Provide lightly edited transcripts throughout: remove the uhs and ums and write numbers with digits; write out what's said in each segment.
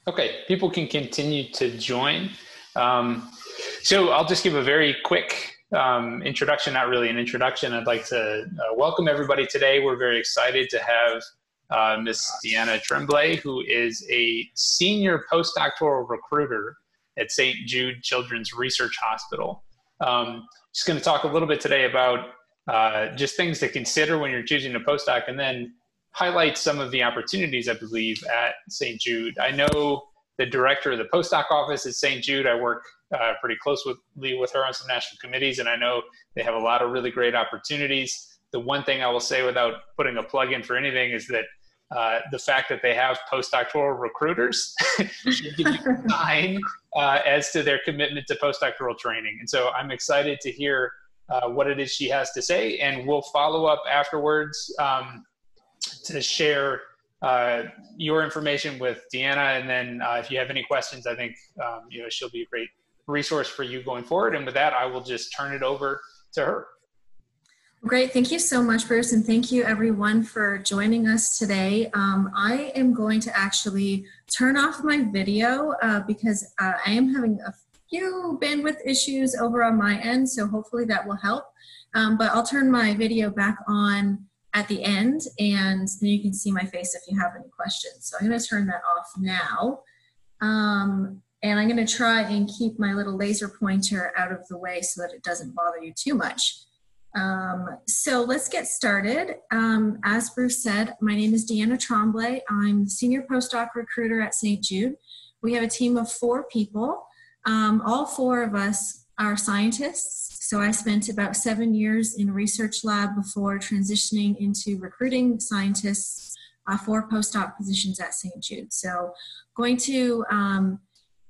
Okay, people can continue to join. So I'll just give a very quick introduction, not really an introduction. I'd like to welcome everybody today. We're very excited to have Ms. Deanna Tremblay, who is a senior postdoctoral recruiter at St. Jude Children's Research Hospital. Just going to talk a little bit today about just things to consider when you're choosing a postdoc, and then highlight some of the opportunities, I believe, at St. Jude. I know the director of the postdoc office at St. Jude. I work pretty closely with her on some national committees, and I know they have a lot of really great opportunities. The one thing I will say without putting a plug in for anything is that the fact that they have postdoctoral recruiters should give you a sign as to their commitment to postdoctoral training. And so I'm excited to hear what it is she has to say, and we'll follow up afterwards to share your information with Deanna. And then if you have any questions, I think she'll be a great resource for you going forward. And with that, I will just turn it over to her. Great. Thank you so much, Bruce. And thank you everyone for joining us today. I am going to actually turn off my video because I am having a few bandwidth issues over on my end. So hopefully that will help. But I'll turn my video back on at the end, and then you can see my face if you have any questions. So I'm going to turn that off now. And I'm going to try and keep my little laser pointer out of the way so that it doesn't bother you too much. So let's get started. As Bruce said, my name is Deanna Tremblay. I'm the senior postdoc recruiter at St. Jude. We have a team of 4 people. All 4 of us are scientists. So I spent about 7 years in a research lab before transitioning into recruiting scientists for postdoc positions at St. Jude. So going to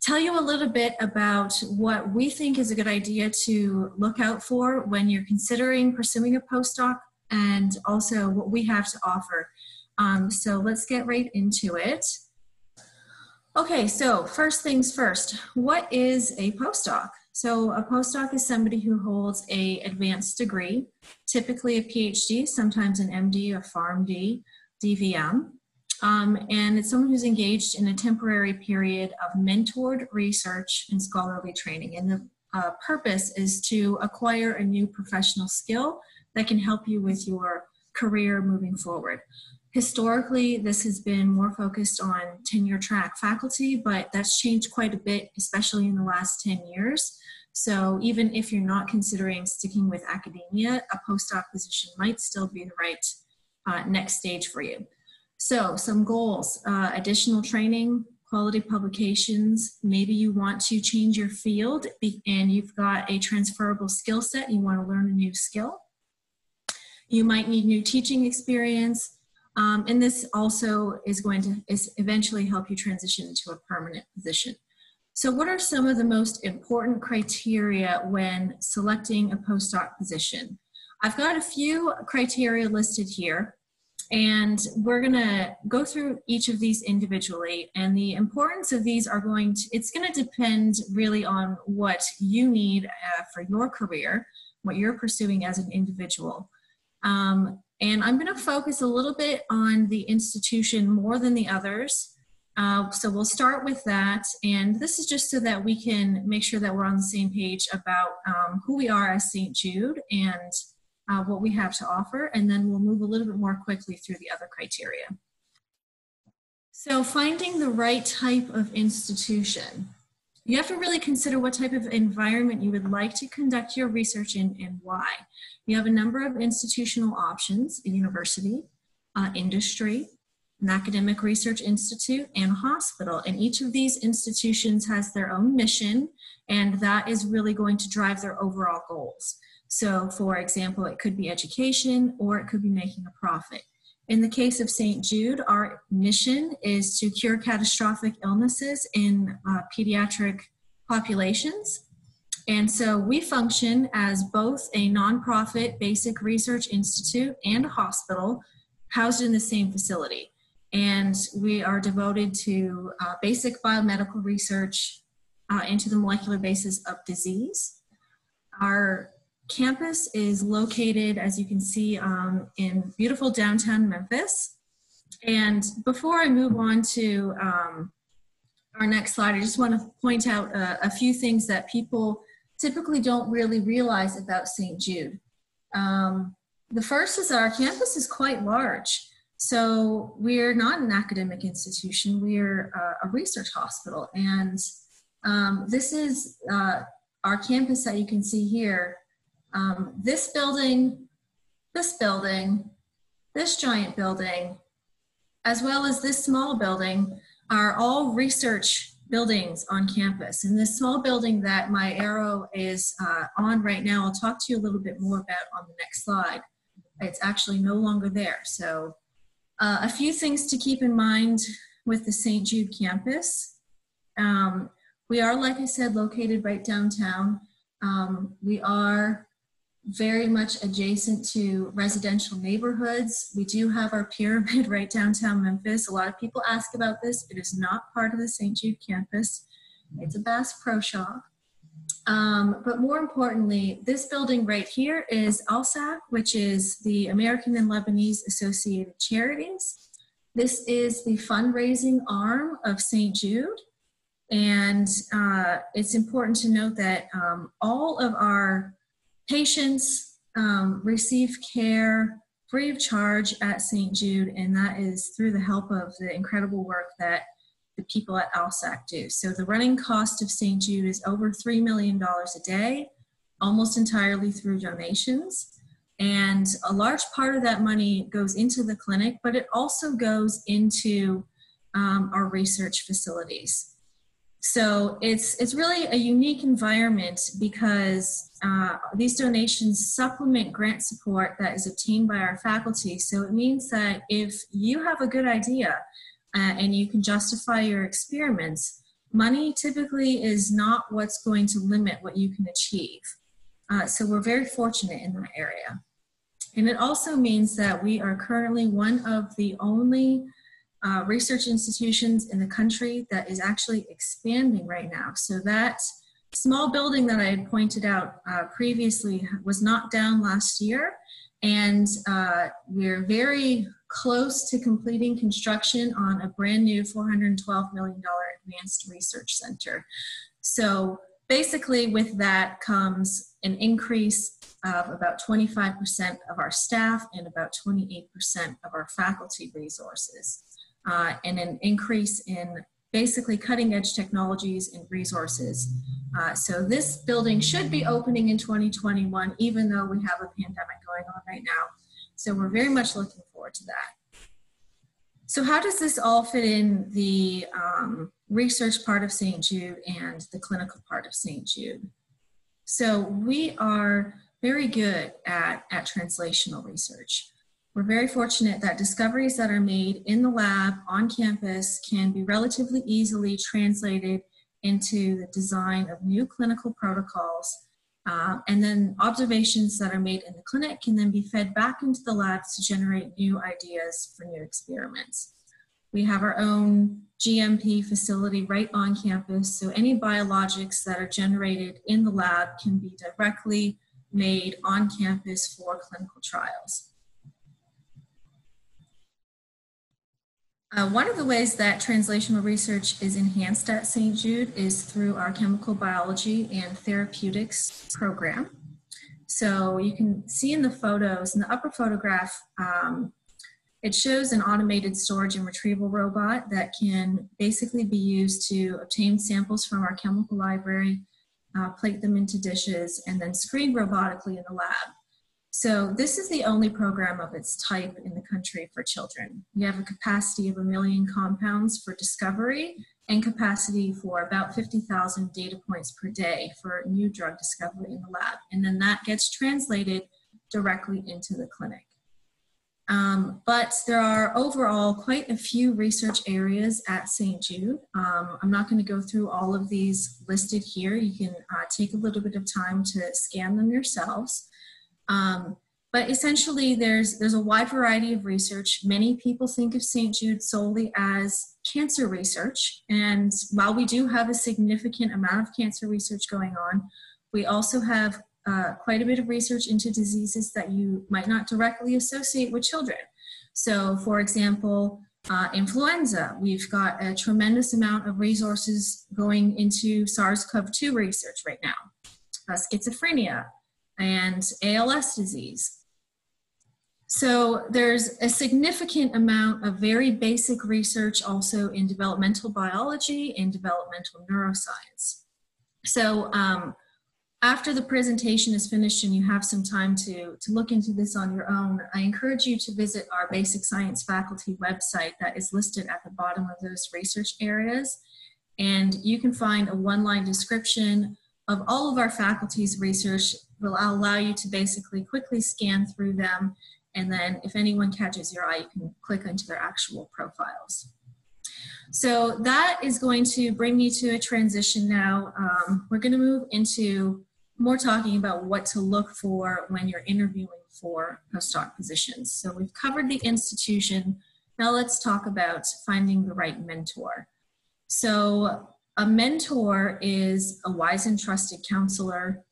tell you a little bit about what we think is a good idea to look out for when you're considering pursuing a postdoc, and also what we have to offer. So let's get right into it. Okay, so first things first, what is a postdoc? So a postdoc is somebody who holds an advanced degree, typically a PhD, sometimes an MD, a PharmD, DVM. And it's someone who's engaged in a temporary period of mentored research and scholarly training. And the purpose is to acquire a new professional skill that can help you with your career moving forward. Historically, this has been more focused on tenure track faculty, but that's changed quite a bit, especially in the last 10 years. So even if you're not considering sticking with academia, a postdoc position might still be the right next stage for you. So some goals, additional training, quality publications. Maybe you want to change your field and you've got a transferable skill set, you want to learn a new skill. You might need new teaching experience. And this also is going to eventually help you transition into a permanent position. So what are some of the most important criteria when selecting a postdoc position? I've got a few criteria listed here, and we're going to go through each of these individually. And the importance of these are it's going to depend really on what you need for your career, what you're pursuing as an individual. And I'm going to focus a little bit on the institution more than the others. So we'll start with that. And this is just so that we can make sure that we're on the same page about who we are as St. Jude and what we have to offer. And then we'll move a little bit more quickly through the other criteria. So finding the right type of institution. You have to really consider what type of environment you would like to conduct your research in and why. You have a number of institutional options: a university, industry, an academic research institute, and a hospital. And each of these institutions has their own mission, and that is really going to drive their overall goals. So for example, it could be education or it could be making a profit. In the case of St. Jude, our mission is to cure catastrophic illnesses in pediatric populations. And so we function as both a nonprofit basic research institute and a hospital housed in the same facility. And we are devoted to basic biomedical research into the molecular basis of disease. Our campus is located, as you can see, in beautiful downtown Memphis. And before I move on to our next slide, I just want to point out a few things that people typically don't really realize about St. Jude. The first is our campus is quite large. So we're not an academic institution, we're a research hospital. And this is our campus that you can see here. This building, this giant building, as well as this small building are all research buildings on campus. And this small building that my arrow is on right now, I'll talk to you a little bit more about on the next slide. It's actually no longer there. So a few things to keep in mind with the St. Jude campus. We are, like I said, located right downtown. We are very much adjacent to residential neighborhoods. We do have our pyramid right downtown Memphis. A lot of people ask about this. It is not part of the St. Jude campus. It's a Bass Pro Shop. But more importantly, this building right here is ALSAC, which is the American and Lebanese Associated Charities. This is the fundraising arm of St. Jude. And it's important to note that all of our patients receive care free of charge at St. Jude, and that is through the help of the incredible work that the people at ALSAC do. So the running cost of St. Jude is over $3 million a day, almost entirely through donations. And a large part of that money goes into the clinic, but it also goes into our research facilities. So it's really a unique environment because these donations supplement grant support that is obtained by our faculty. So it means that if you have a good idea and you can justify your experiments, money typically is not what's going to limit what you can achieve. So we're very fortunate in that area. And it also means that we are currently one of the only research institutions in the country that is actually expanding right now. So that small building that I had pointed out previously was knocked down last year, and we're very close to completing construction on a brand new $412 million advanced research center. So basically with that comes an increase of about 25% of our staff and about 28% of our faculty resources. And an increase in basically cutting edge technologies and resources. So this building should be opening in 2021, even though we have a pandemic going on right now. So we're very much looking forward to that. So how does this all fit in the research part of St. Jude and the clinical part of St. Jude? So we are very good at translational research. We're very fortunate that discoveries that are made in the lab on campus can be relatively easily translated into the design of new clinical protocols. And then observations that are made in the clinic can then be fed back into the labs to generate new ideas for new experiments. We have our own GMP facility right on campus, so any biologics that are generated in the lab can be directly made on campus for clinical trials. One of the ways that translational research is enhanced at St. Jude is through our chemical biology and therapeutics program. So you can see in the photos, in the upper photograph, it shows an automated storage and retrieval robot that can basically be used to obtain samples from our chemical library, plate them into dishes, and then screen robotically in the lab. So this is the only program of its type in the country for children. We have a capacity of 1 million compounds for discovery and capacity for about 50,000 data points per day for new drug discovery in the lab. And then that gets translated directly into the clinic. But there are overall quite a few research areas at St. Jude. I'm not going to go through all of these listed here. You can take a little bit of time to scan them yourselves. But essentially there's a wide variety of research. Many people think of St. Jude solely as cancer research. And while we do have a significant amount of cancer research going on, we also have quite a bit of research into diseases that you might not directly associate with children. So for example, Influenza. We've got a tremendous amount of resources going into SARS-CoV-2 research right now, schizophrenia, and ALS disease. So there's a significant amount of very basic research also in developmental biology and developmental neuroscience. So after the presentation is finished and you have some time to look into this on your own, I encourage you to visit our basic science faculty website that is listed at the bottom of those research areas. And you can find a one-line description of all of our faculty's research. Will allow you to basically quickly scan through them. And then if anyone catches your eye, you can click into their actual profiles. So that is going to bring me to a transition now. We're going to move into more talking about what to look for when you're interviewing for postdoc positions. So we've covered the institution. Now let's talk about finding the right mentor. So a mentor is a wise and trusted counselor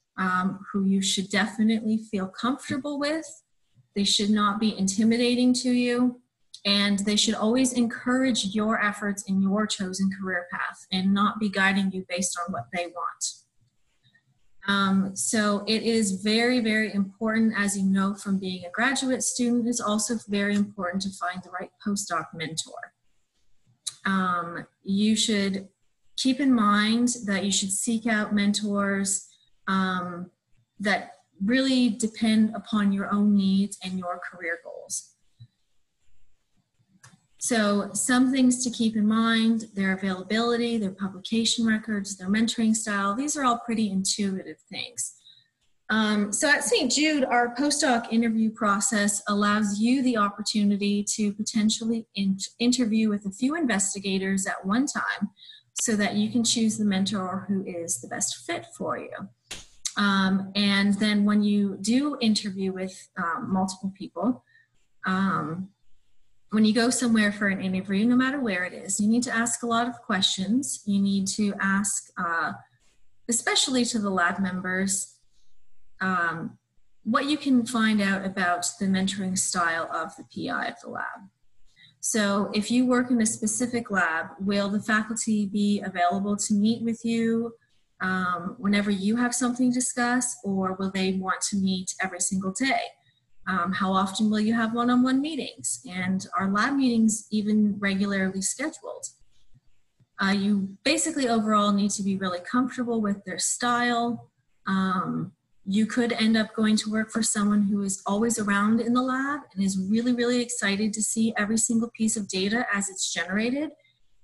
who you should definitely feel comfortable with. They should not be intimidating to you, and they should always encourage your efforts in your chosen career path and not be guiding you based on what they want. So it is very, very important, as you know from being a graduate student, it's also very important to find the right postdoc mentor. You should keep in mind that you should seek out mentors that really depend upon your own needs and your career goals. So some things to keep in mind: their availability, their publication records, their mentoring style. These are all pretty intuitive things. So at St. Jude, our postdoc interview process allows you the opportunity to potentially interview with a few investigators at one time so that you can choose the mentor who is the best fit for you. And then when you do interview with multiple people, when you go somewhere for an interview, no matter where it is, you need to ask a lot of questions. You need to ask, especially to the lab members, what you can find out about the mentoring style of the PI of the lab. So if you work in a specific lab, will the faculty be available to meet with you whenever you have something to discuss, or will they want to meet every single day? How often will you have one-on-one meetings? And are lab meetings even regularly scheduled? You basically overall need to be really comfortable with their style. You could end up going to work for someone who is always around in the lab and is really, really excited to see every single piece of data as it's generated.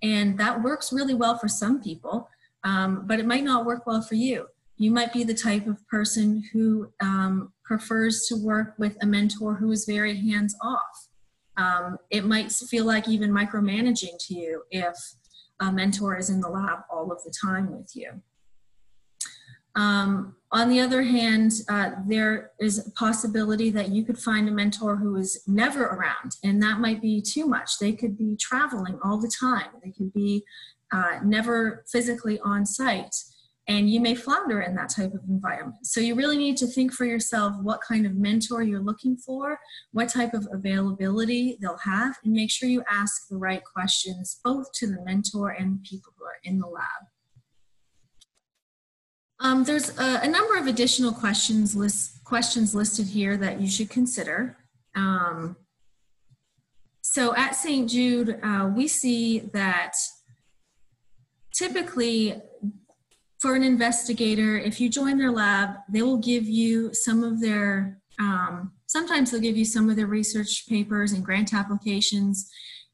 And that works really well for some people, but it might not work well for you. You might be the type of person who prefers to work with a mentor who is very hands-off. It might feel like even micromanaging to you if a mentor is in the lab all of the time with you. On the other hand, there is a possibility that you could find a mentor who is never around, and that might be too much. They could be traveling all the time. They could be never physically on site, and you may flounder in that type of environment. So you really need to think for yourself what kind of mentor you're looking for, what type of availability they'll have, and make sure you ask the right questions both to the mentor and people who are in the lab. There's a number of additional questions listed here that you should consider. So at St. Jude, we see that typically for an investigator, if you join their lab, they will give you some of their, sometimes they'll give you some of their research papers and grant applications,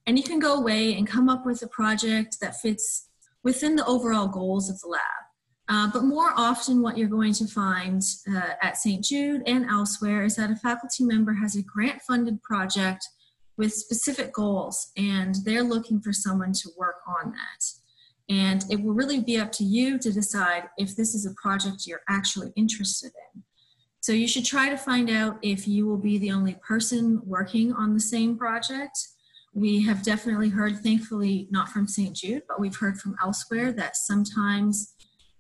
and you can go away and come up with a project that fits within the overall goals of the lab. But more often what you're going to find at St. Jude and elsewhere is that a faculty member has a grant-funded project with specific goals, and they're looking for someone to work on that. And it will really be up to you to decide if this is a project you're actually interested in. So you should try to find out if you will be the only person working on the same project. We have definitely heard, thankfully not from St. Jude, but we've heard from elsewhere that sometimes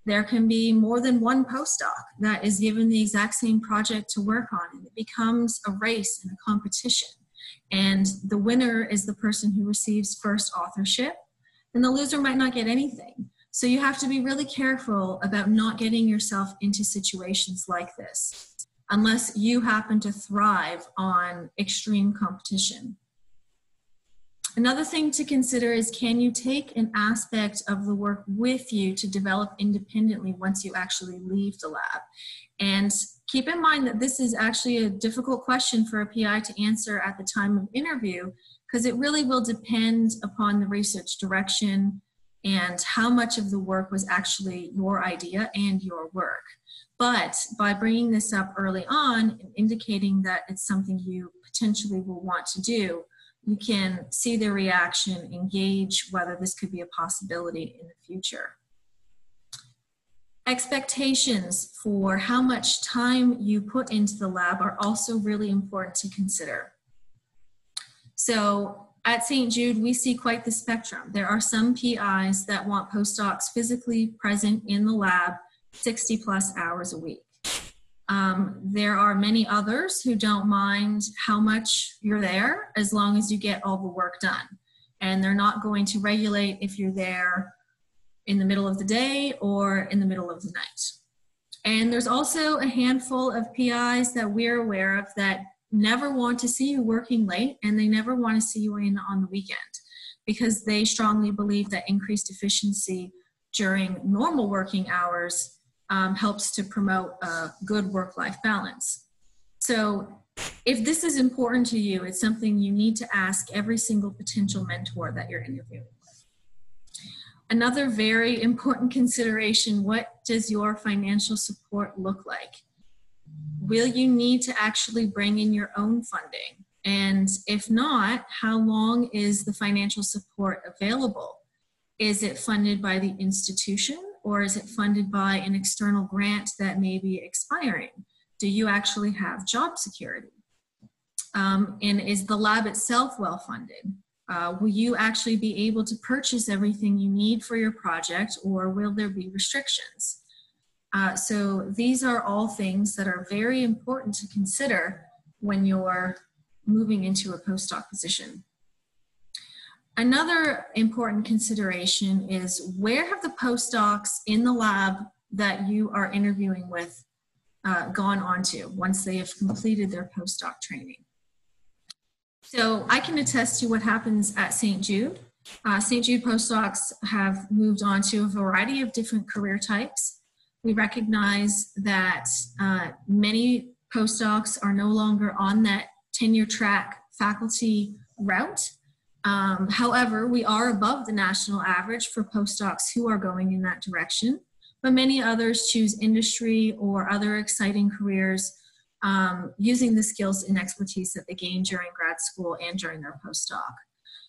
there can be more than one postdoc that is given the exact same project to work on, and it becomes a race and a competition. And the winner is the person who receives first authorship, and the loser might not get anything. So you have to be really careful about not getting yourself into situations like this, unless you happen to thrive on extreme competition. Another thing to consider is, can you take an aspect of the work with you to develop independently once you actually leave the lab? And keep in mind that this is actually a difficult question for a PI to answer at the time of interview, because it really will depend upon the research direction and how much of the work was actually your idea and your work. But by bringing this up early on and indicating that it's something you potentially will want to do, you can see their reaction and gauge whether this could be a possibility in the future. Expectations for how much time you put into the lab are also really important to consider. So at St. Jude, we see quite the spectrum. There are some PIs that want postdocs physically present in the lab 60 plus hours a week. There are many others who don't mind how much you're there as long as you get all the work done. And they're not going to regulate if you're there in the middle of the day or in the middle of the night. And there's also a handful of PIs that we're aware of that never want to see you working late, and they never want to see you in on the weekend, because they strongly believe that increased efficiency during normal working hours helps to promote a good work-life balance. So if this is important to you, it's something you need to ask every single potential mentor that you're interviewing with. Another very important consideration: what does your financial support look like? Will you need to actually bring in your own funding? And if not, how long is the financial support available? Is it funded by the institution, or is it funded by an external grant that may be expiring? Do you actually have job security? And is the lab itself well funded? Will you actually be able to purchase everything you need for your project, or will there be restrictions? So these are all things that are very important to consider when you're moving into a postdoc position. Another important consideration is, where have the postdocs in the lab that you are interviewing with gone on to once they have completed their postdoc training? So I can attest to what happens at St. Jude. St. Jude postdocs have moved on to a variety of different career types. We recognize that many postdocs are no longer on that tenure track faculty route. However, we are above the national average for postdocs who are going in that direction, but many others choose industry or other exciting careers using the skills and expertise that they gain during grad school and during their postdoc.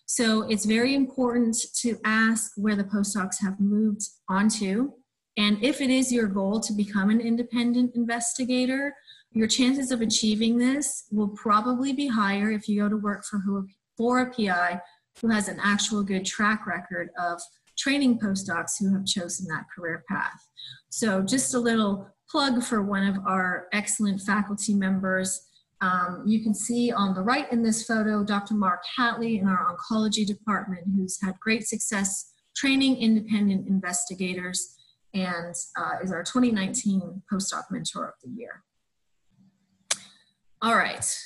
So it's very important to ask where the postdocs have moved on to. And if it is your goal to become an independent investigator, your chances of achieving this will probably be higher if you go to work for a PI who has an actual good track record of training postdocs who have chosen that career path. So just a little plug for one of our excellent faculty members. You can see on the right in this photo, Dr. Mark Hatley in our oncology department, who's had great success training independent investigators and is our 2019 postdoc mentor of the year. All right,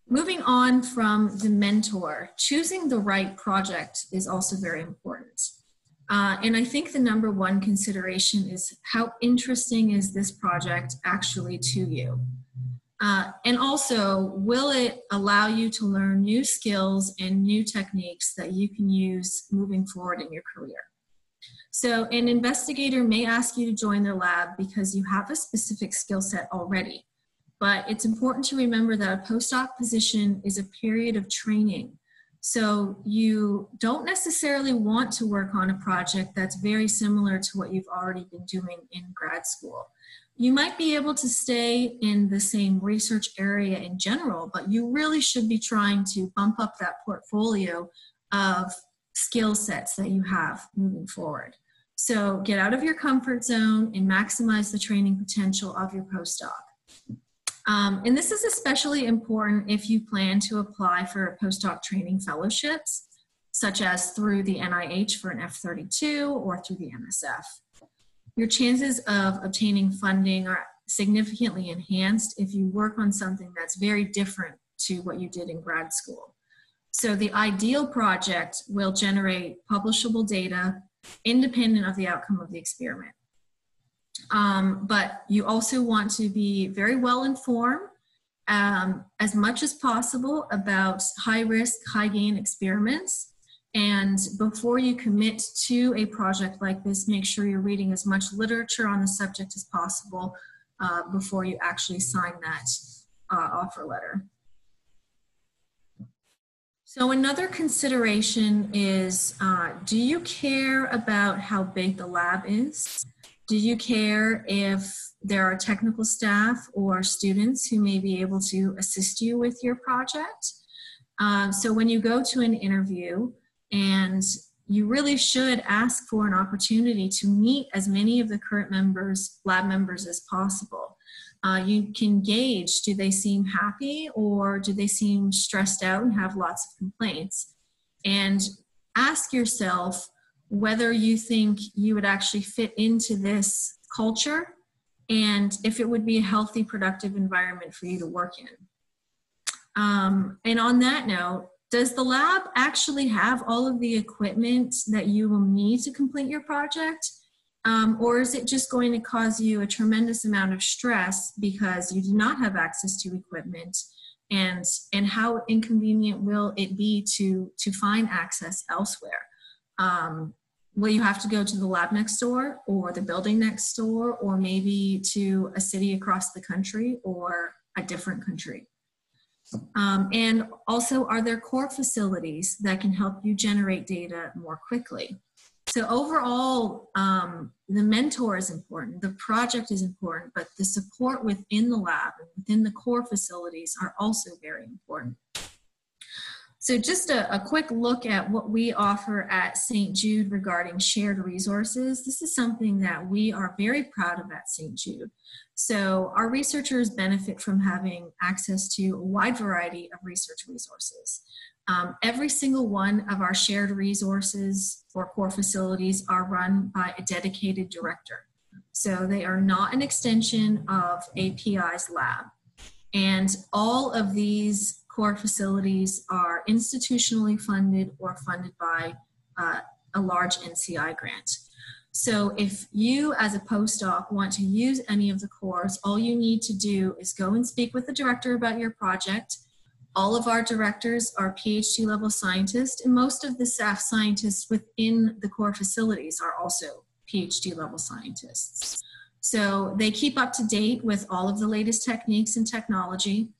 moving on from the mentor, choosing the right project is also very important. And I think the number one consideration is, how interesting is this project actually to you? And also, will it allow you to learn new skills and new techniques that you can use moving forward in your career? So an investigator may ask you to join their lab because you have a specific skill set already. But it's important to remember that a postdoc position is a period of training. So you don't necessarily want to work on a project that's very similar to what you've already been doing in grad school. You might be able to stay in the same research area in general, but you really should be trying to bump up that portfolio of skill sets that you have moving forward. So get out of your comfort zone and maximize the training potential of your postdoc. And this is especially important if you plan to apply for postdoc training fellowships, such as through the NIH for an F-32 or through the NSF. Your chances of obtaining funding are significantly enhanced if you work on something that's very different to what you did in grad school. So the ideal project will generate publishable data independent of the outcome of the experiment. But you also want to be very well informed as much as possible about high risk, high gain experiments. And before you commit to a project like this, make sure you're reading as much literature on the subject as possible before you actually sign that offer letter. So another consideration is, do you care about how big the lab is? Do you care if there are technical staff or students who may be able to assist you with your project? So when you go to an interview, and you really should ask for an opportunity to meet as many of the current lab members as possible. You can gauge, do they seem happy or do they seem stressed out and have lots of complaints? And ask yourself whether you think you would actually fit into this culture and if it would be a healthy, productive environment for you to work in. And on that note, does the lab actually have all of the equipment that you will need to complete your project? Or is it just going to cause you a tremendous amount of stress because you do not have access to equipment? And how inconvenient will it be to find access elsewhere? Will you have to go to the lab next door or the building next door or maybe to a city across the country or a different country? And also, are there core facilities that can help you generate data more quickly? So overall, the mentor is important, the project is important, but the support within the lab and within the core facilities are also very important. So just a quick look at what we offer at St. Jude regarding shared resources. This is something that we are very proud of at St. Jude. So our researchers benefit from having access to a wide variety of research resources. Every single one of our shared resources for core facilities are run by a dedicated director. So they are not an extension of API's lab. And all of these core facilities are institutionally funded or funded by a large NCI grant. So if you as a postdoc want to use any of the cores, all you need to do is go and speak with the director about your project. All of our directors are PhD level scientists, and most of the staff scientists within the core facilities are also PhD level scientists. So they keep up to date with all of the latest techniques and technology.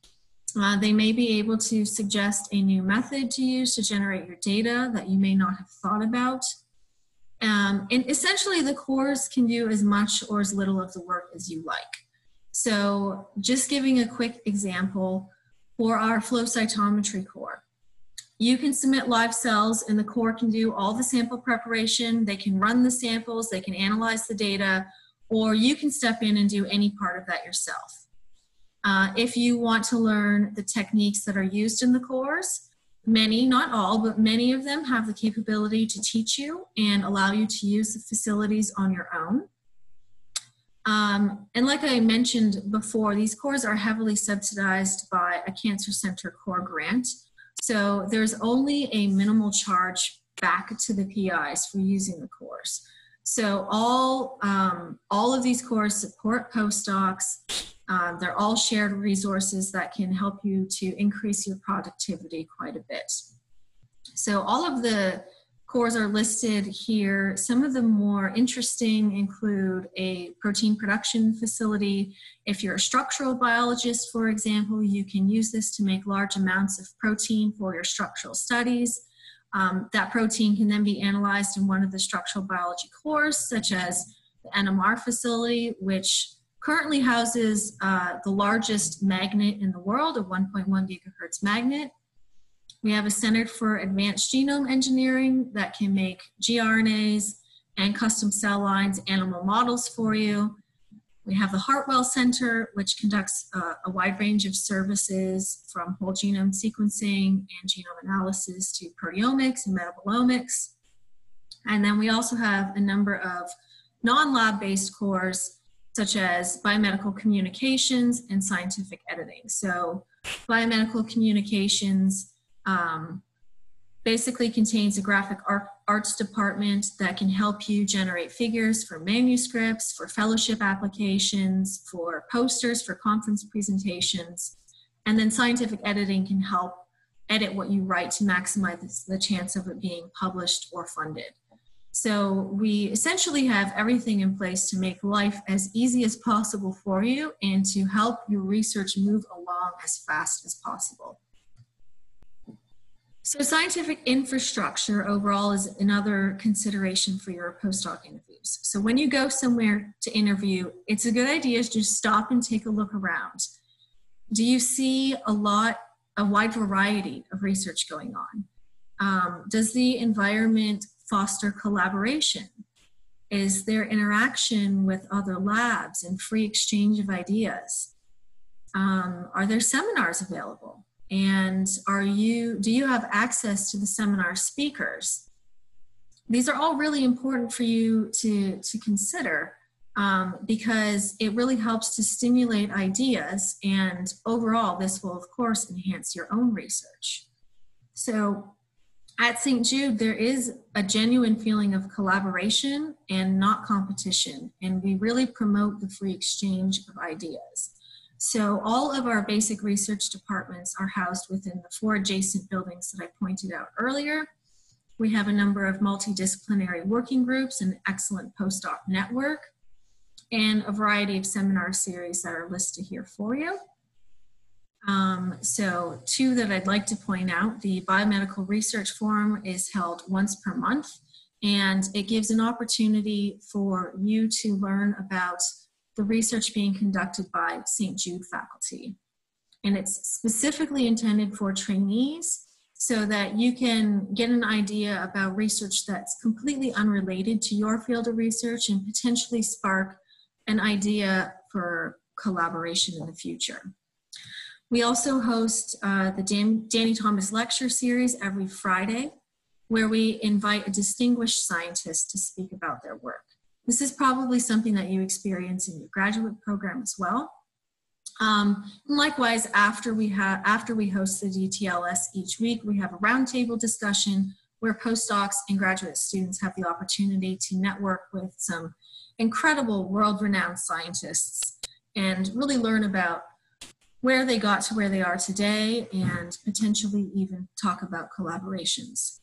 They may be able to suggest a new method to use to generate your data that you may not have thought about. And essentially the cores can do as much or as little of the work as you like. So just giving a quick example, for our flow cytometry core, you can submit live cells and the core can do all the sample preparation, they can run the samples, they can analyze the data, or you can step in and do any part of that yourself. If you want to learn the techniques that are used in the cores, many, not all, but many of them have the capability to teach you and allow you to use the facilities on your own. And like I mentioned before, these cores are heavily subsidized by a Cancer Center core grant. So there's only a minimal charge back to the PIs for using the cores. So all of these cores support postdocs. They're all shared resources that can help you to increase your productivity quite a bit. So all of the cores are listed here. Some of the more interesting include a protein production facility. If you're a structural biologist, for example, you can use this to make large amounts of protein for your structural studies. That protein can then be analyzed in one of the structural biology cores, such as the NMR facility, which currently houses the largest magnet in the world, a 1.1 gigahertz magnet. We have a Center for Advanced Genome Engineering that can make gRNAs and custom cell lines, animal models for you. We have the Hartwell Center, which conducts a wide range of services from whole genome sequencing and genome analysis to proteomics and metabolomics. And then we also have a number of non-lab-based cores, such as biomedical communications and scientific editing. So biomedical communications basically contains a graphic arts department that can help you generate figures for manuscripts, for fellowship applications, for posters, for conference presentations. And then scientific editing can help edit what you write to maximize the chance of it being published or funded. So we essentially have everything in place to make life as easy as possible for you and to help your research move along as fast as possible. So scientific infrastructure overall is another consideration for your postdoc interviews. So when you go somewhere to interview, it's a good idea to just stop and take a look around. Do you see a wide variety of research going on? Does the environment foster collaboration? Is there interaction with other labs and free exchange of ideas? Are there seminars available? And do you have access to the seminar speakers? These are all really important for you to consider because it really helps to stimulate ideas, and overall this will of course enhance your own research. So at St. Jude, there is a genuine feeling of collaboration and not competition, and we really promote the free exchange of ideas. So all of our basic research departments are housed within the 4 adjacent buildings that I pointed out earlier. We have a number of multidisciplinary working groups, an excellent postdoc network, and a variety of seminar series that are listed here for you. So 2 that I'd like to point out: the Biomedical Research Forum is held once per month, and it gives an opportunity for you to learn about the research being conducted by St. Jude faculty. And it's specifically intended for trainees so that you can get an idea about research that's completely unrelated to your field of research and potentially spark an idea for collaboration in the future. We also host the Danny Thomas Lecture Series every Friday, where we invite a distinguished scientist to speak about their work. This is probably something that you experience in your graduate program as well. And likewise, after we host the DTLS each week, we have a roundtable discussion where postdocs and graduate students have the opportunity to network with some incredible world-renowned scientists and really learn about where they got to where they are today and potentially even talk about collaborations.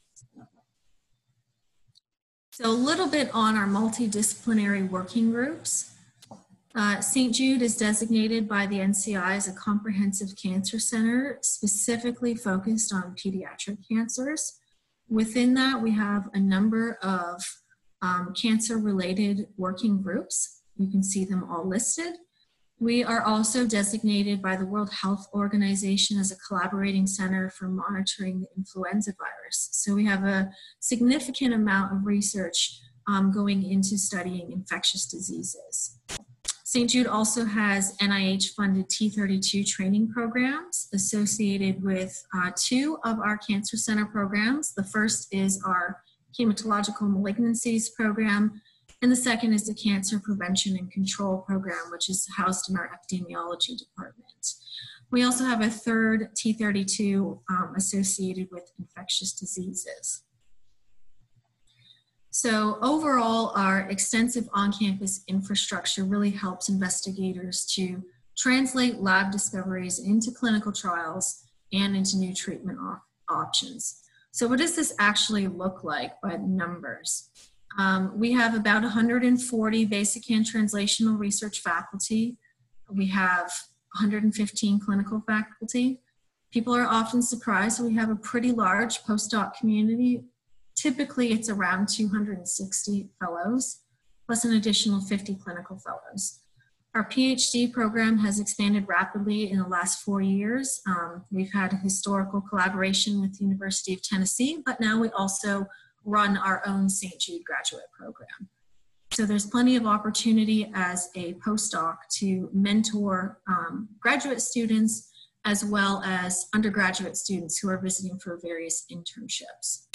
So a little bit on our multidisciplinary working groups. St. Jude is designated by the NCI as a comprehensive cancer center specifically focused on pediatric cancers. Within that, we have a number of cancer-related working groups. You can see them all listed. We are also designated by the World Health Organization as a collaborating center for monitoring the influenza virus. So we have a significant amount of research going into studying infectious diseases. St. Jude also has NIH-funded T32 training programs associated with 2 of our Cancer Center programs. The first is our Hematological Malignancies program, and the second is the Cancer Prevention and Control program, which is housed in our epidemiology department. We also have a third T32 associated with infectious diseases. So overall, our extensive on-campus infrastructure really helps investigators to translate lab discoveries into clinical trials and into new treatment options. So what does this actually look like by the numbers? We have about 140 basic and translational research faculty. We have 115 clinical faculty. People are often surprised we have a pretty large postdoc community. Typically, it's around 260 fellows, plus an additional 50 clinical fellows. Our PhD program has expanded rapidly in the last 4 years. We've had a historical collaboration with the University of Tennessee, but now we also run our own St. Jude graduate program. So there's plenty of opportunity as a postdoc to mentor graduate students as well as undergraduate students who are visiting for various internships.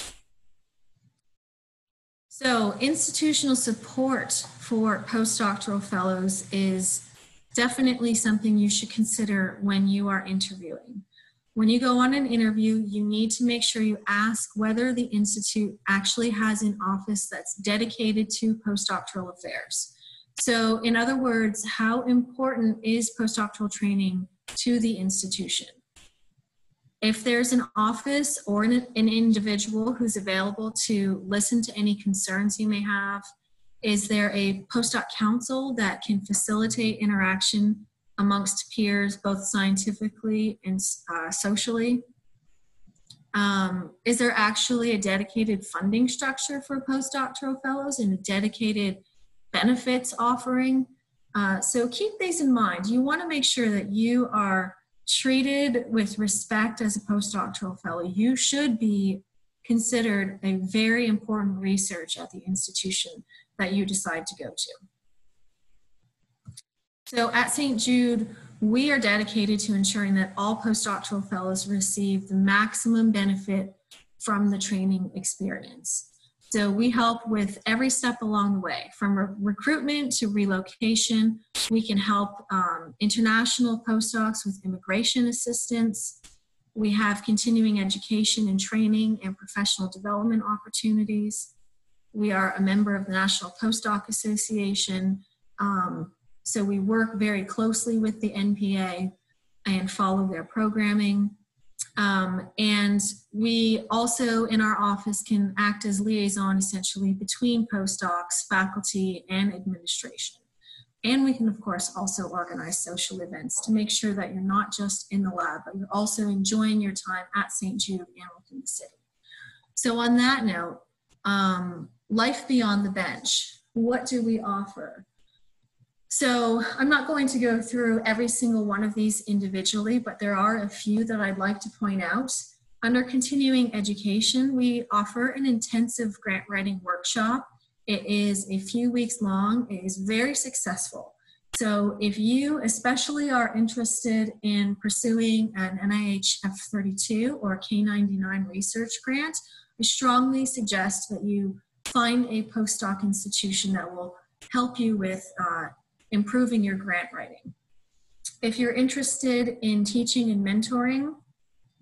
So institutional support for postdoctoral fellows is definitely something you should consider when you are interviewing. When you go on an interview, you need to make sure you ask whether the institute actually has an office that's dedicated to postdoctoral affairs. So in other words, how important is postdoctoral training to the institution? If there's an office or an individual who's available to listen to any concerns you may have, is there a postdoc council that can facilitate interaction amongst peers, both scientifically and socially? Is there actually a dedicated funding structure for postdoctoral fellows and a dedicated benefits offering? So keep these in mind. You want to make sure that you are treated with respect as a postdoctoral fellow. You should be considered a very important research at the institution that you decide to go to. So at St. Jude, we are dedicated to ensuring that all postdoctoral fellows receive the maximum benefit from the training experience. So we help with every step along the way, from recruitment to relocation. We can help international postdocs with immigration assistance. We have continuing education and training and professional development opportunities. We are a member of the National Postdoc Association. So we work very closely with the NPA and follow their programming. And we also in our office can act as liaison essentially between postdocs, faculty, and administration. And we can of course also organize social events to make sure that you're not just in the lab, but you're also enjoying your time at St. Jude and within the city. So on that note, life beyond the bench, what do we offer? So I'm not going to go through every single one of these individually, but there are a few that I'd like to point out. Under continuing education, we offer an intensive grant writing workshop. It is a few weeks long. It is very successful. So if you especially are interested in pursuing an NIH F32 or K99 research grant, I strongly suggest that you find a postdoc institution that will help you with improving your grant writing. If you're interested in teaching and mentoring,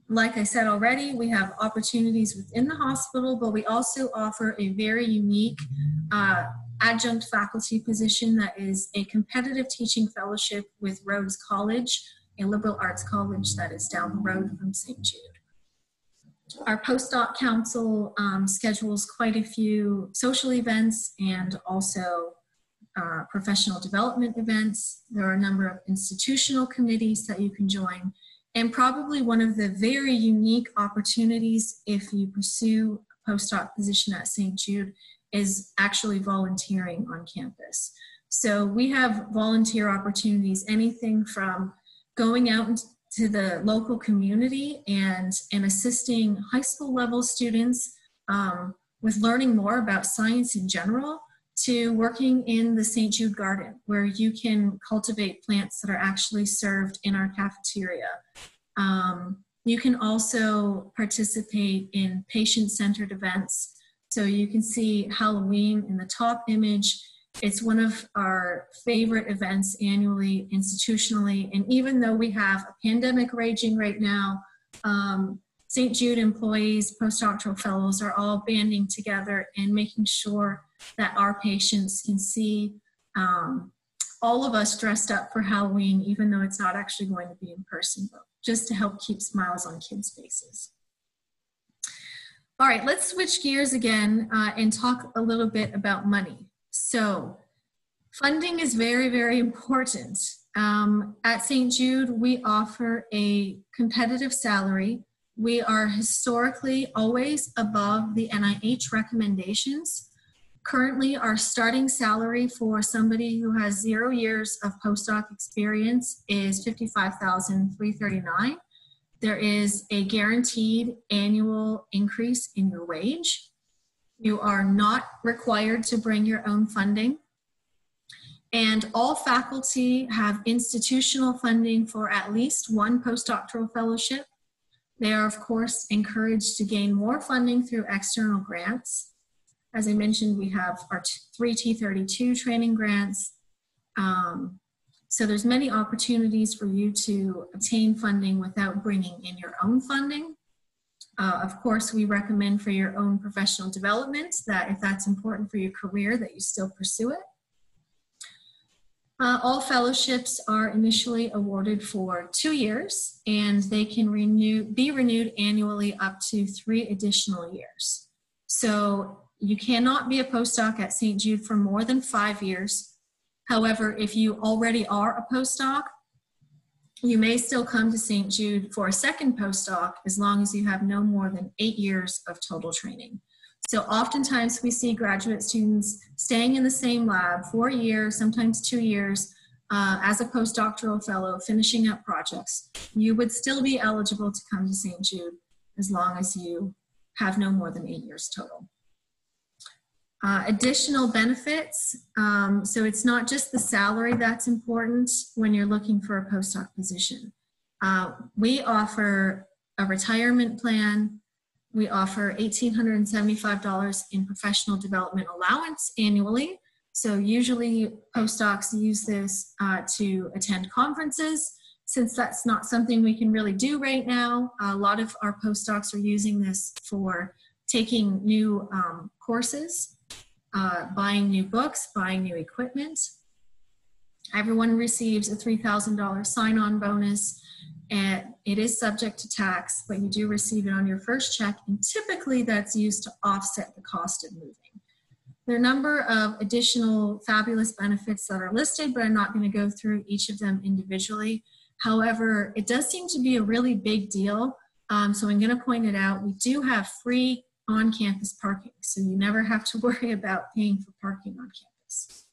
like I said already, we have opportunities within the hospital, but we also offer a very unique adjunct faculty position that is a competitive teaching fellowship with Rhodes College, a liberal arts college that is down the road from St. Jude. Our postdoc council schedules quite a few social events and also professional development events. There are a number of institutional committees that you can join. And probably one of the very unique opportunities if you pursue a postdoc position at St. Jude is actually volunteering on campus. So we have volunteer opportunities, anything from going out to the local community and assisting high school level students with learning more about science in general, to working in the St. Jude Garden, where you can cultivate plants that are actually served in our cafeteria. You can also participate in patient-centered events. So you can see Halloween in the top image. It's one of our favorite events annually, institutionally. And even though we have a pandemic raging right now, St. Jude employees, postdoctoral fellows are all banding together and making sure that our patients can see all of us dressed up for Halloween, even though it's not actually going to be in person, but just to help keep smiles on kids' faces. All right, let's switch gears again and talk a little bit about money. So funding is very, very important. At St. Jude, we offer a competitive salary. We are historically always above the NIH recommendations. Currently, our starting salary for somebody who has 0 years of postdoc experience is $55,339. There is a guaranteed annual increase in your wage. You are not required to bring your own funding. And all faculty have institutional funding for at least one postdoctoral fellowship. They are, of course, encouraged to gain more funding through external grants. As I mentioned, we have our 3 T32 training grants. So there's many opportunities for you to obtain funding without bringing in your own funding. Of course, we recommend for your own professional development that if that's important for your career, that you still pursue it. All fellowships are initially awarded for 2 years, and they can be renewed annually up to 3 additional years. So you cannot be a postdoc at St. Jude for more than 5 years. However, if you already are a postdoc, you may still come to St. Jude for a second postdoc as long as you have no more than 8 years of total training. So oftentimes we see graduate students staying in the same lab for a year, sometimes 2 years, as a postdoctoral fellow, finishing up projects. You would still be eligible to come to St. Jude as long as you have no more than 8 years total. Additional benefits, so it's not just the salary that's important when you're looking for a postdoc position. We offer a retirement plan. We offer $1,875 in professional development allowance annually. So usually postdocs use this to attend conferences. Since that's not something we can really do right now, a lot of our postdocs are using this for taking new courses, buying new books, buying new equipment. Everyone receives a $3,000 sign-on bonus, and it is subject to tax, but you do receive it on your first check, and typically that's used to offset the cost of moving. There are a number of additional fabulous benefits that are listed, but I'm not going to go through each of them individually. However, it does seem to be a really big deal, so I'm going to point it out. We do have free on-campus parking, so you never have to worry about paying for parking on campus.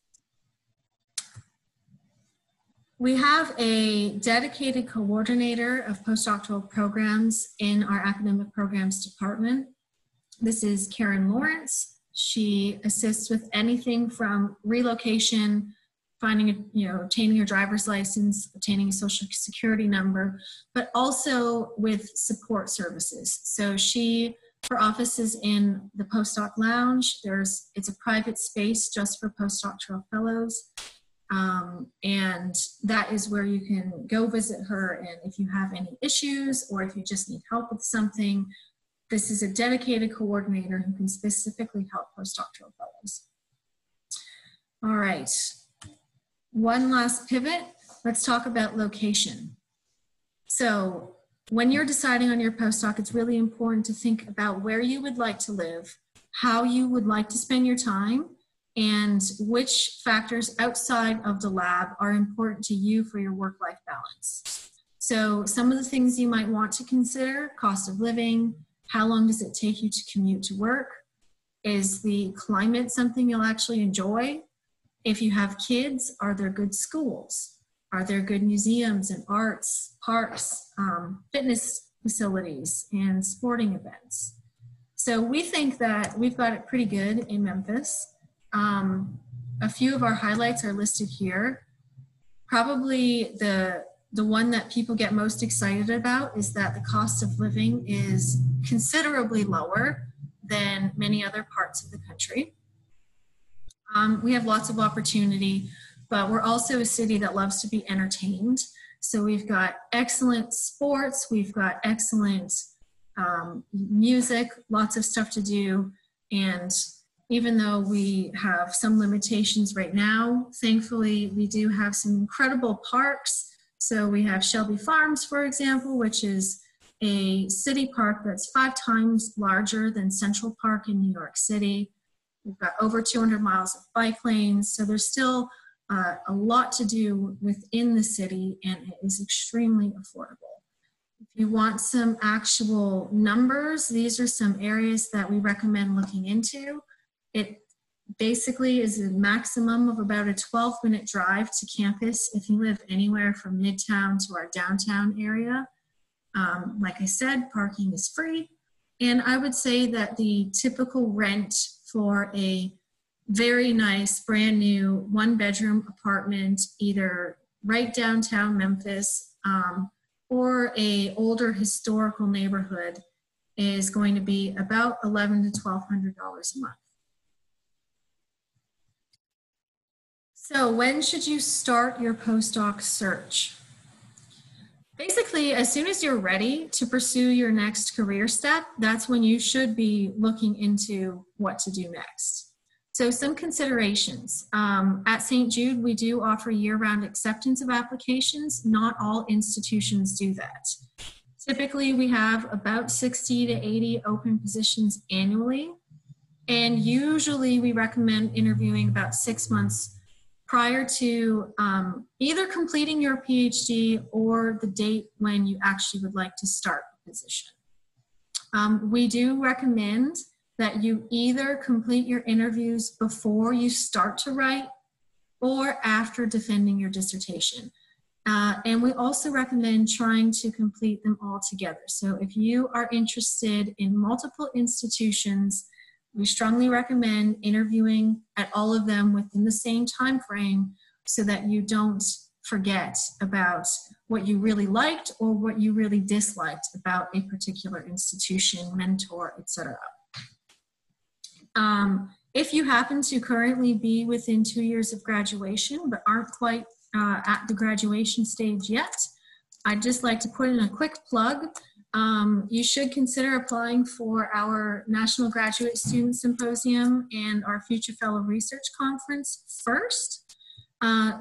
We have a dedicated coordinator of postdoctoral programs in our academic programs department. This is Karen Lawrence. She assists with anything from relocation, obtaining your driver's license, obtaining a social security number, but also with support services. So her office is in the postdoc lounge. It's a private space just for postdoctoral fellows. And that is where you can go visit her, and if you have any issues or if you just need help with something, this is a dedicated coordinator who can specifically help postdoctoral fellows. All right, one last pivot. Let's talk about location. So when you're deciding on your postdoc, it's really important to think about where you would like to live, how you would like to spend your time, and which factors outside of the lab are important to you for your work-life balance. So some of the things you might want to consider: cost of living, how long does it take you to commute to work? Is the climate something you'll actually enjoy? If you have kids, are there good schools? Are there good museums and arts, parks, fitness facilities, and sporting events? So we think that we've got it pretty good in Memphis. A few of our highlights are listed here. Probably the one that people get most excited about is that the cost of living is considerably lower than many other parts of the country. We have lots of opportunity, but we're also a city that loves to be entertained. So we've got excellent sports, we've got excellent music, lots of stuff to do, and even though we have some limitations right now, thankfully we do have some incredible parks. So we have Shelby Farms, for example, which is a city park that's 5 times larger than Central Park in New York City. We've got over 200 miles of bike lanes. So there's still a lot to do within the city, and it is extremely affordable. If you want some actual numbers, these are some areas that we recommend looking into. It basically is a maximum of about a 12-minute drive to campus if you live anywhere from Midtown to our downtown area. Like I said, parking is free. And I would say that the typical rent for a very nice, brand new 1-bedroom apartment, either right downtown Memphis or a older historical neighborhood, is going to be about $1,100 to $1,200 a month. So when should you start your postdoc search? Basically, as soon as you're ready to pursue your next career step, that's when you should be looking into what to do next. So some considerations. At St. Jude, we do offer year-round acceptance of applications. Not all institutions do that. Typically, we have about 60 to 80 open positions annually. And usually we recommend interviewing about 6 months prior to either completing your PhD or the date when you actually would like to start the position. We do recommend that you either complete your interviews before you start to write or after defending your dissertation. And we also recommend trying to complete them all together. So if you are interested in multiple institutions, we strongly recommend interviewing at all of them within the same time frame so that you don't forget about what you really liked or what you really disliked about a particular institution, mentor, etc. If you happen to currently be within 2 years of graduation but aren't quite at the graduation stage yet, I'd just like to put in a quick plug. You should consider applying for our National Graduate Student Symposium and our Future Fellow Research Conference first.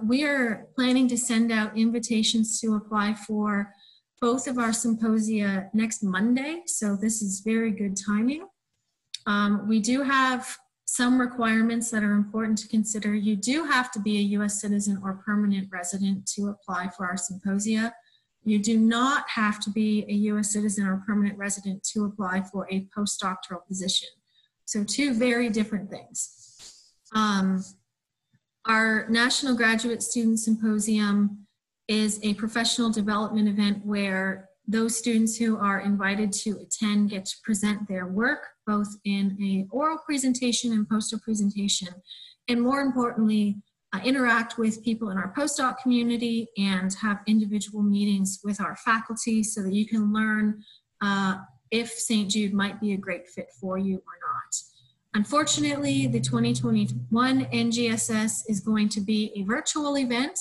We are planning to send out invitations to apply for both of our symposia next Monday, so this is very good timing. We do have some requirements that are important to consider. You do have to be a U.S. citizen or permanent resident to apply for our symposia. You do not have to be a U.S. citizen or permanent resident to apply for a postdoctoral position. So two very different things. Our National Graduate Student Symposium is a professional development event where those students who are invited to attend get to present their work, both in an oral presentation and poster presentation, and more importantly, interact with people in our postdoc community and have individual meetings with our faculty so that you can learn if St. Jude might be a great fit for you or not. Unfortunately, the 2021 NGSS is going to be a virtual event.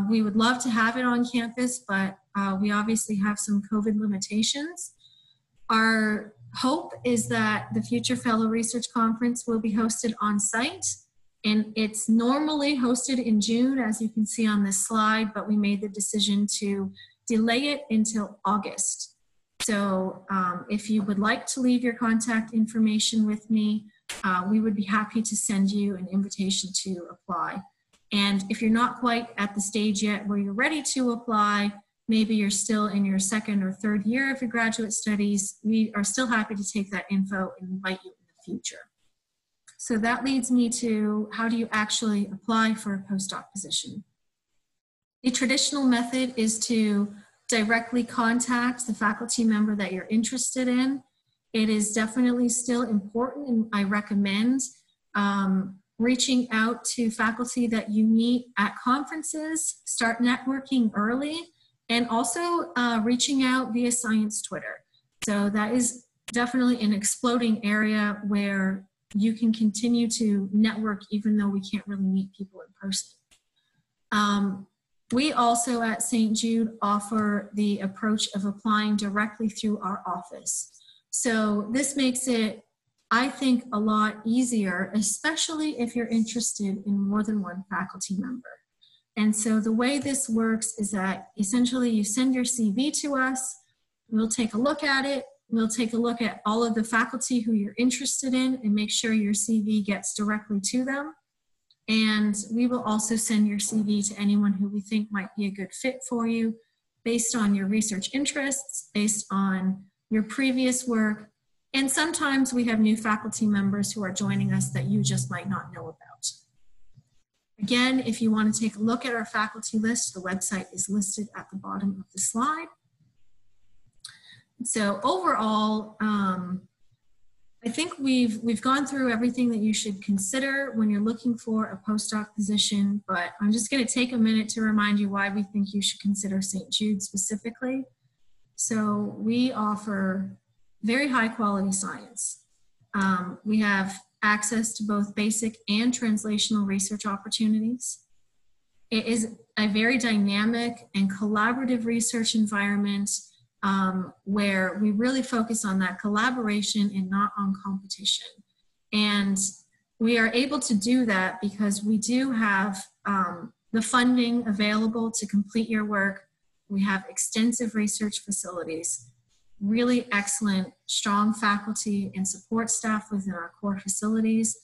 We would love to have it on campus, but we obviously have some COVID limitations. Our hope is that the Future Fellow Research Conference will be hosted on site, and it's normally hosted in June, as you can see on this slide, but we made the decision to delay it until August. So if you would like to leave your contact information with me, we would be happy to send you an invitation to apply. And if you're not quite at the stage yet where you're ready to apply, maybe you're still in your second or third year of your graduate studies, we are still happy to take that info and invite you in the future. So that leads me to, how do you actually apply for a postdoc position? The traditional method is to directly contact the faculty member that you're interested in. It is definitely still important, and I recommend reaching out to faculty that you meet at conferences, start networking early, and also reaching out via Science Twitter. So that is definitely an exploding area where you can continue to network even though we can't really meet people in person. We also at St. Jude offer the approach of applying directly through our office. So this makes it, I think, a lot easier, especially if you're interested in more than one faculty member. And so the way this works is that essentially you send your CV to us, we'll take a look at it, we'll take a look at all of the faculty who you're interested in and make sure your CV gets directly to them. And we will also send your CV to anyone who we think might be a good fit for you based on your research interests, based on your previous work. And sometimes we have new faculty members who are joining us that you just might not know about. Again, if you want to take a look at our faculty list, the website is listed at the bottom of the slide. So overall, I think we've gone through everything that you should consider when you're looking for a postdoc position, but I'm just going to take a minute to remind you why we think you should consider St. Jude specifically. So we offer very high quality science. We have access to both basic and translational research opportunities. It is a very dynamic and collaborative research environment where we really focus on that collaboration and not on competition. And we are able to do that because we do have the funding available to complete your work. We have extensive research facilities, really excellent, strong faculty and support staff within our core facilities,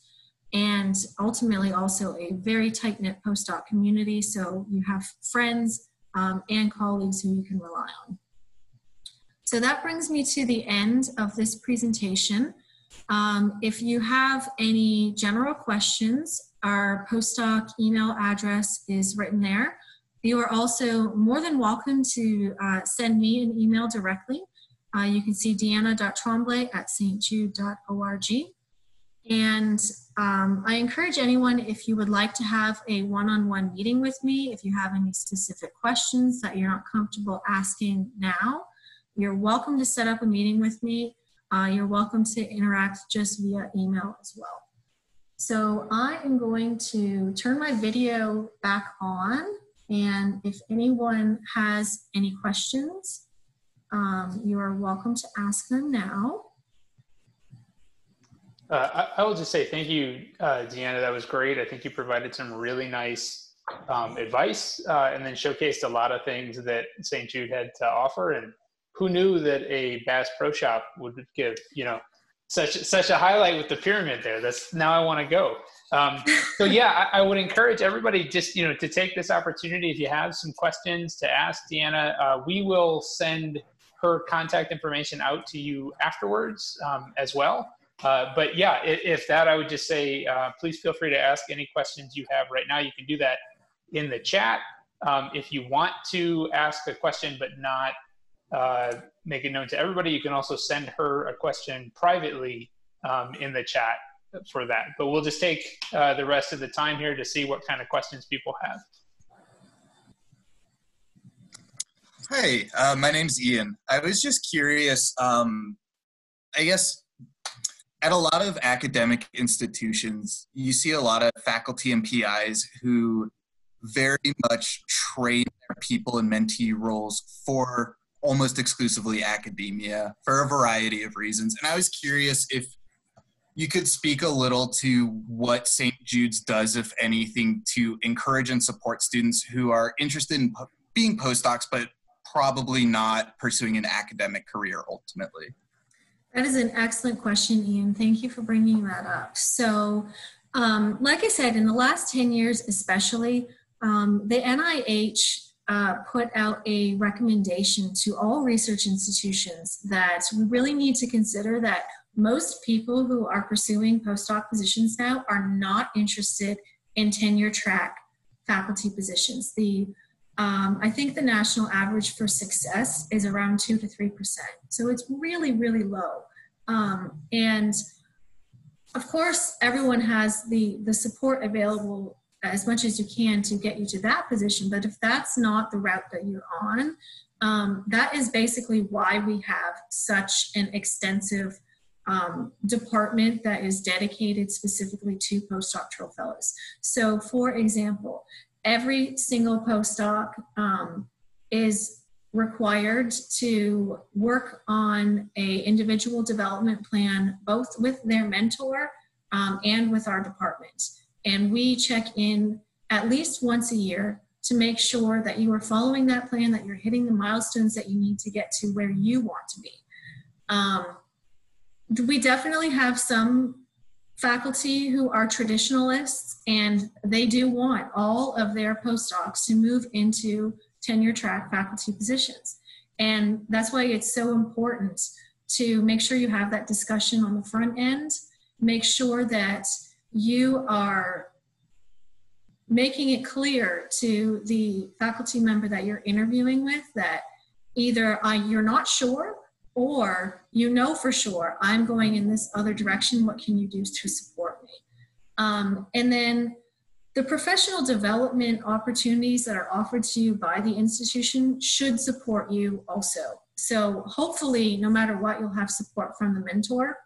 and ultimately also a very tight-knit postdoc community, so you have friends and colleagues who you can rely on. So that brings me to the end of this presentation. If you have any general questions, our postdoc email address is written there. You are also more than welcome to send me an email directly. You can see deanna.tremblay@stjude.org. And I encourage anyone, if you would like to have a one-on-one meeting with me, if you have any specific questions that you're not comfortable asking now, you're welcome to set up a meeting with me. You're welcome to interact just via email as well. So I am going to turn my video back on, and if anyone has any questions, you are welcome to ask them now. I will just say thank you, Deanna. That was great. I think you provided some really nice advice and then showcased a lot of things that St. Jude had to offer. And who knew that a Bass Pro Shop would give, you know, such a highlight with the pyramid there. That's now I want to go. So yeah, I would encourage everybody just, you know, to take this opportunity. If you have some questions to ask Deanna, we will send her contact information out to you afterwards as well. But yeah, if that, I would just say, please feel free to ask any questions you have right now. You can do that in the chat. If you want to ask a question but not make it known to everybody, you can also send her a question privately in the chat for that. But we'll just take the rest of the time here to see what kind of questions people have. Hi, my name's Ian. I was just curious, I guess at a lot of academic institutions, you see a lot of faculty and PIs who very much train their people in mentee roles for almost exclusively academia for a variety of reasons. And I was curious if you could speak a little to what St. Jude's does, if anything, to encourage and support students who are interested in being postdocs, but probably not pursuing an academic career ultimately. That is an excellent question, Ian. Thank you for bringing that up. So, like I said, in the last 10 years especially, the NIH put out a recommendation to all research institutions that we really need to consider that most people who are pursuing postdoc positions now are not interested in tenure track faculty positions. I think the national average for success is around 2 to 3%. So it's really, really low. And of course, everyone has the support available as much as you can to get you to that position. But if that's not the route that you're on, that is basically why we have such an extensive department that is dedicated specifically to postdoctoral fellows. So for example, every single postdoc is required to work on an individual development plan, both with their mentor and with our department. And we check in at least once a year to make sure that you are following that plan, that you're hitting the milestones that you need to get to where you want to be. We definitely have some faculty who are traditionalists, and they do want all of their postdocs to move into tenure track faculty positions. And that's why it's so important to make sure you have that discussion on the front end, make sure that you are making it clear to the faculty member that you're interviewing with that either you're not sure or you know for sure, I'm going in this other direction, what can you do to support me? And then the professional development opportunities that are offered to you by the institution should support you also. So hopefully, no matter what, you'll have support from the mentor.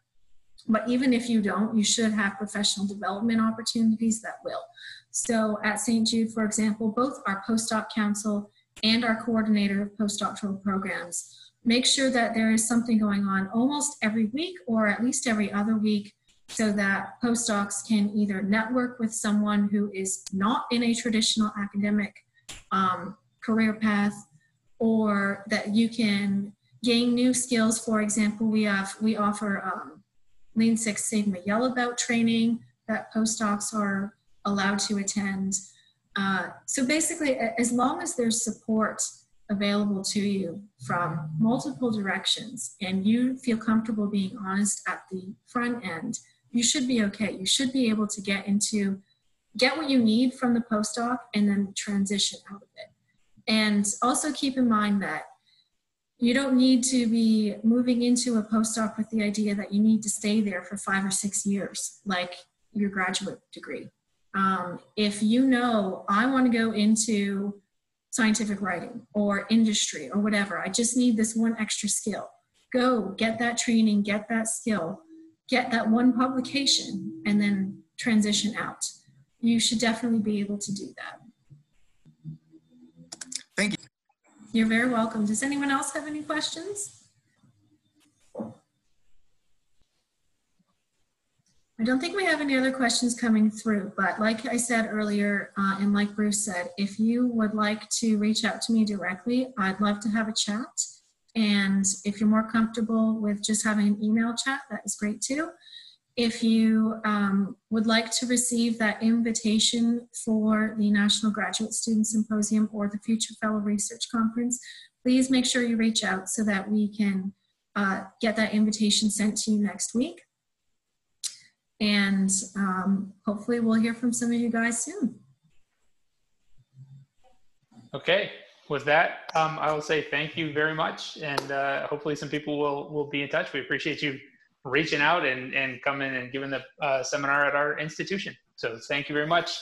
But even if you don't, you should have professional development opportunities that will. So at St. Jude, for example, both our postdoc council and our coordinator of postdoctoral programs make sure that there is something going on almost every week or at least every other week, so that postdocs can either network with someone who is not in a traditional academic career path, or that you can gain new skills. For example, we offer Lean Six Sigma Yellow Belt training that postdocs are allowed to attend. So basically, as long as there's support available to you from multiple directions and you feel comfortable being honest at the front end, you should be okay. You should be able to get what you need from the postdoc and then transition out of it. And also keep in mind that you don't need to be moving into a postdoc with the idea that you need to stay there for 5 or 6 years, like your graduate degree. If you know, I want to go into scientific writing or industry or whatever, I just need this one extra skill. Go get that training, get that skill, get that one publication, and then transition out. You should definitely be able to do that. Thank you. You're very welcome. Does anyone else have any questions? I don't think we have any other questions coming through, but like I said earlier, and like Bruce said, if you would like to reach out to me directly, I'd love to have a chat. And if you're more comfortable with just having an email chat, that is great too. If you would like to receive that invitation for the National Graduate Student Symposium or the Future Fellow Research Conference, please make sure you reach out so that we can get that invitation sent to you next week. And hopefully we'll hear from some of you guys soon. Okay, with that, I will say thank you very much. And hopefully some people will be in touch. We appreciate you reaching out and coming and giving the seminar at our institution. So thank you very much.